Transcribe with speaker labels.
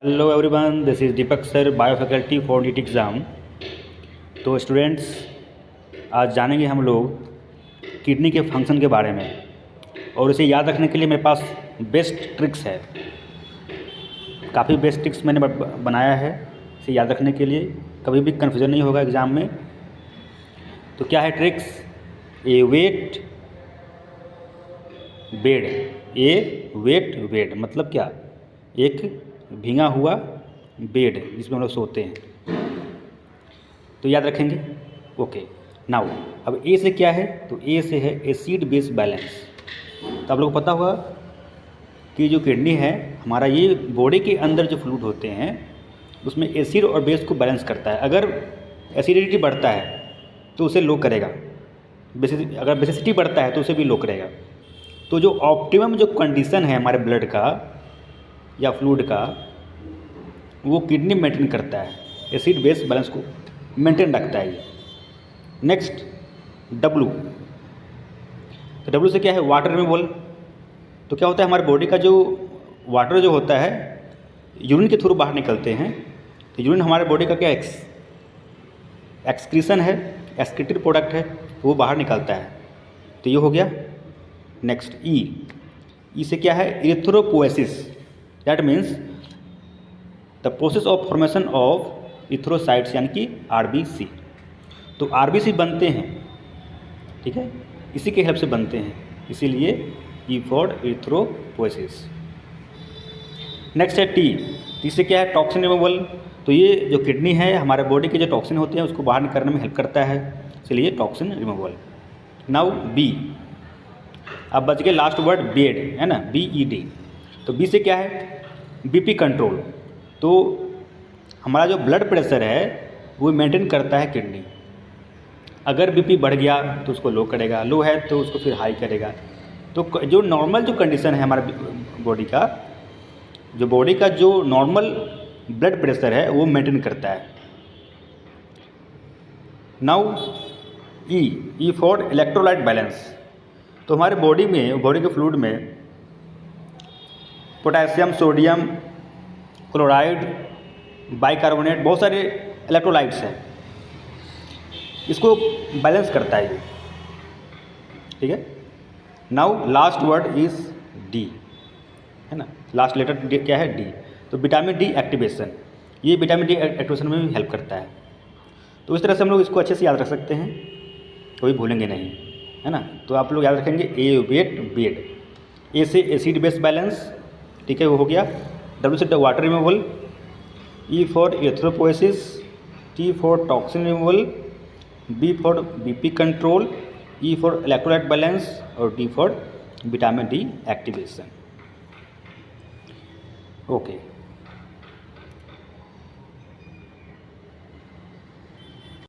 Speaker 1: Hello everyone, this is Deepak sir, bio faculty for NEET exam. तो students, आज जानेंगे हम लोग किडनी के फंक्शन के बारे में, और इसे याद रखने के लिए मेरे पास बेस्ट ट्रिक्स है। काफ़ी बेस्ट ट्रिक्स मैंने बनाया है इसे याद रखने के लिए, कभी भी कन्फ्यूज़न नहीं होगा एग्ज़ाम में। तो क्या है ट्रिक्स? ए वेट बेड। ए वेट बेड मतलब क्या? एक भींगा हुआ बेड जिसमें हम लोग सोते हैं। तो याद रखेंगे। ओके, नाउ अब ए से क्या है? तो ए से है एसिड बेस बैलेंस। तो आप लोग को पता होगा कि जो किडनी है हमारा, ये बॉडी के अंदर जो फ्लूइड होते हैं उसमें एसिड और बेस को बैलेंस करता है। अगर एसिडिटी बढ़ता है तो उसे लो करेगा, अगर बेसिसिटी बढ़ता है तो उसे भी लो करेगा। तो जो ऑप्टिमम जो कंडीशन है हमारे ब्लड का या फ्लूइड का, वो किडनी मेंटेन करता है, एसिड बेस बैलेंस को मेंटेन रखता है ये। Next W. तो डब्लू से क्या है? Water removal. तो क्या होता है, हमारे बॉडी का जो वाटर जो होता है यूरिन के थ्रू बाहर निकलते हैं। तो यूरिन हमारे बॉडी का क्या एक्सक्रीशन है, एक्सक्रीटेड प्रोडक्ट है, वो बाहर निकलता है। तो ये हो गया। नेक्स्ट ई से क्या है? Erythropoiesis. That means the process of formation of erythrocytes, यानी कि आरबीसी। तो आरबीसी बनते हैं, ठीक है, इसी के हेल्प से बनते हैं, इसीलिए ई फॉर इरिथ्रोपोएसिस। नेक्स्ट है टी से क्या है? Toxin removal. तो ये जो किडनी है हमारे बॉडी के जो टॉक्सिन होते हैं उसको बाहर करने में हेल्प करता है, इसलिए टॉक्सिन रिमूवल। Now B. अब बच गए लास्ट वर्ड बेड, है ना, BED। तो बी से क्या है? BP control. तो हमारा जो ब्लड प्रेशर है वो मेंटेन करता है किडनी। अगर बीपी बढ़ गया तो उसको लो करेगा, लो है तो उसको फिर हाई करेगा। तो जो नॉर्मल जो कंडीशन है हमारे बॉडी का जो नॉर्मल ब्लड प्रेशर है वो मेंटेन करता है। Now E for electrolyte balance. तो हमारे बॉडी के फ्लूइड में पोटेशियम, सोडियम, क्लोराइड, बाइकार्बोनेट, बहुत सारे इलेक्ट्रोलाइट्स हैं, इसको बैलेंस करता है ये, ठीक है। Now last word is D, है ना, लास्ट लेटर क्या है? डी। तो विटामिन डी एक्टिवेशन, ये विटामिन डी एक्टिवेशन में भी हेल्प करता है। तो इस तरह से हम लोग इसको अच्छे से याद रख सकते हैं, कोई भूलेंगे नहीं, है ना। तो आप लोग याद रखेंगे ए वेट बेड, ए से एसिड बेस बैलेंस, ठीक है, वो हो गया। डब्ल्यू से water removal, E for erythropoiesis, T for toxin removal, B for BP control, E for electrolyte balance, और D for vitamin D activation. Okay.